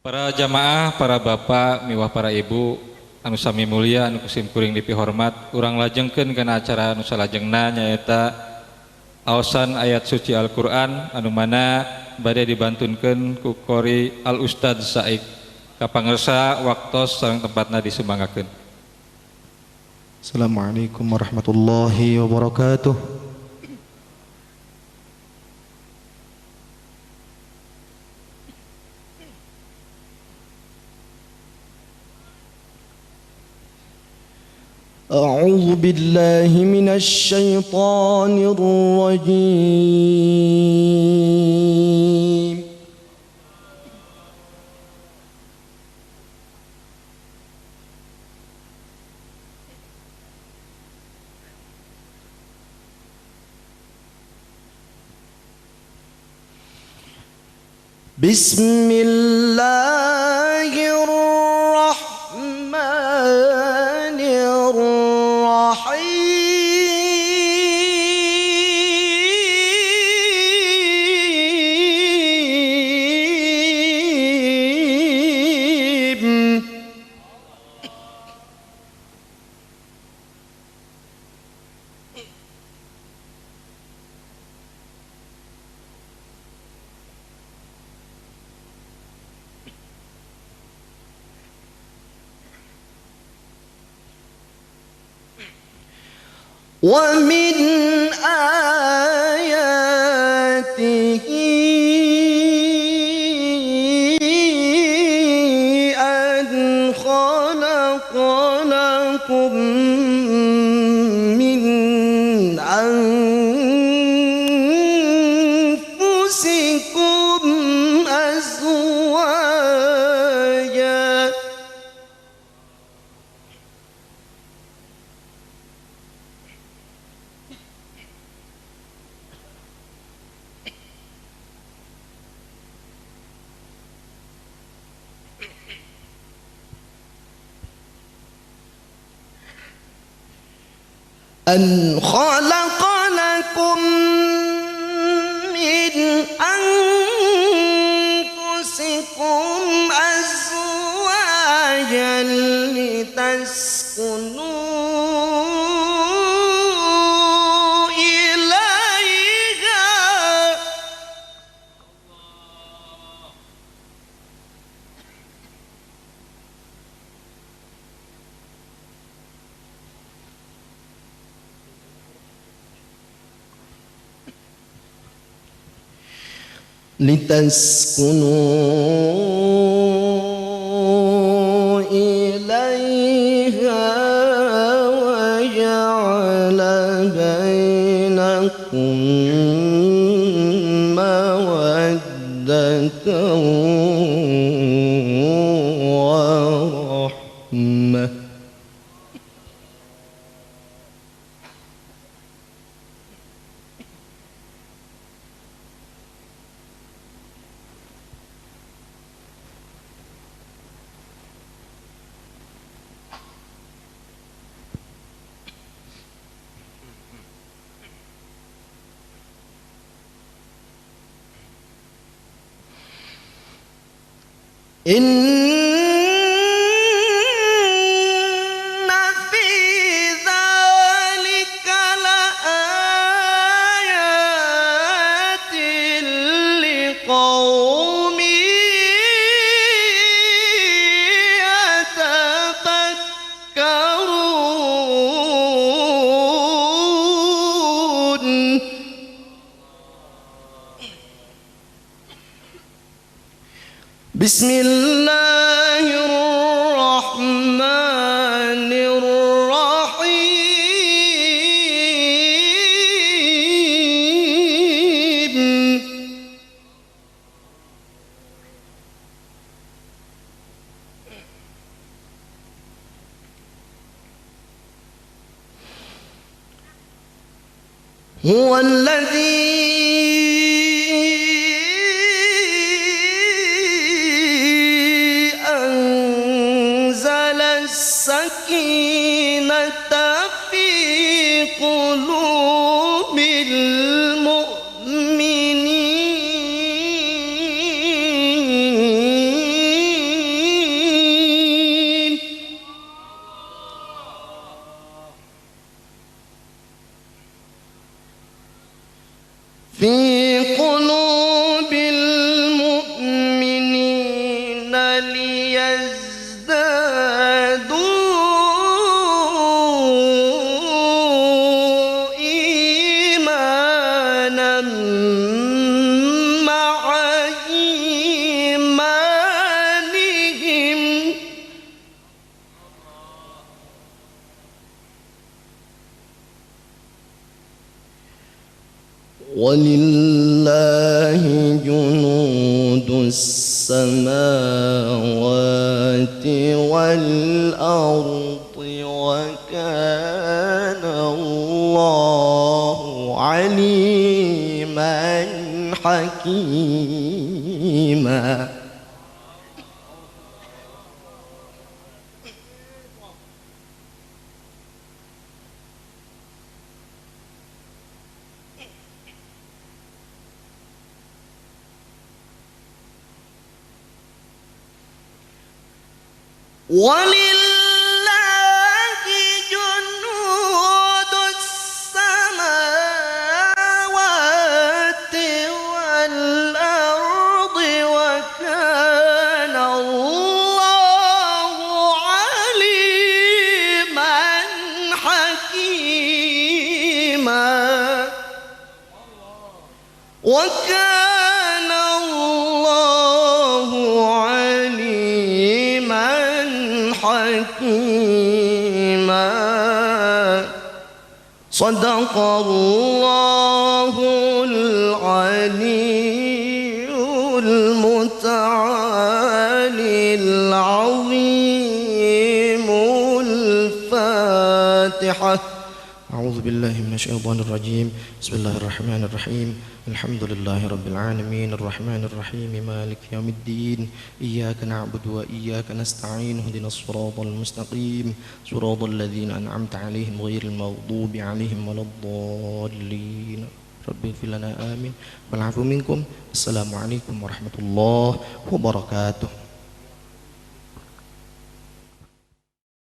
Para jamaah, para bapak, miwah para ibu, anu sami mulia, anu kusim kuring dipihormat, urang lajengkeun kana acara anu salajengna nyaeta aosan ayat suci Al-Qur'an anu mana bade dibantunkeun ku Qori Al Ustad Saik. Kapangersa waktos sareng tempatna disumbangakeun. Assalamualaikum warahmatullahi wabarakatuh. أعوذ بالله من الشيطان الرجيم. بسم الله الرحمن الرحيم. ومن آياته أن خلق لكم من أنفسكم أزواجا أن خلق لكم من أنفسكم أزواجا لتسكنوا إليها وجعل بينكم مودة ورحمة. إن في ذلك لآيات لقوم يتفكرون. بسم الله الرحمن الرحيم. هو الذي السكينة في قلوب المؤمنين ليزدادوا إيمانا مع إيمانهم ولله جنود السماوات والأرض وكان الله عليما حكيما. ولله جنود السماوات والأرض وكان الله عليما حكيما. وكان الله عليما حكيما. صدق الله العلي المتعالي العظيم. الفاتحة. أعوذ بالله من الشيطان الرجيم. بسم الله الرحمن الرحيم. الحمد لله رب العالمين الرحمن الرحيم مالك يوم الدين. إياك نعبد وإياك نستعين. اهدنا الصراط المستقيم صراط الذين أنعمت عليهم غير المغضوب عليهم ولا الضالين. رب اغفر لنا آمين والعفو منكم. السلام عليكم ورحمة الله وبركاته.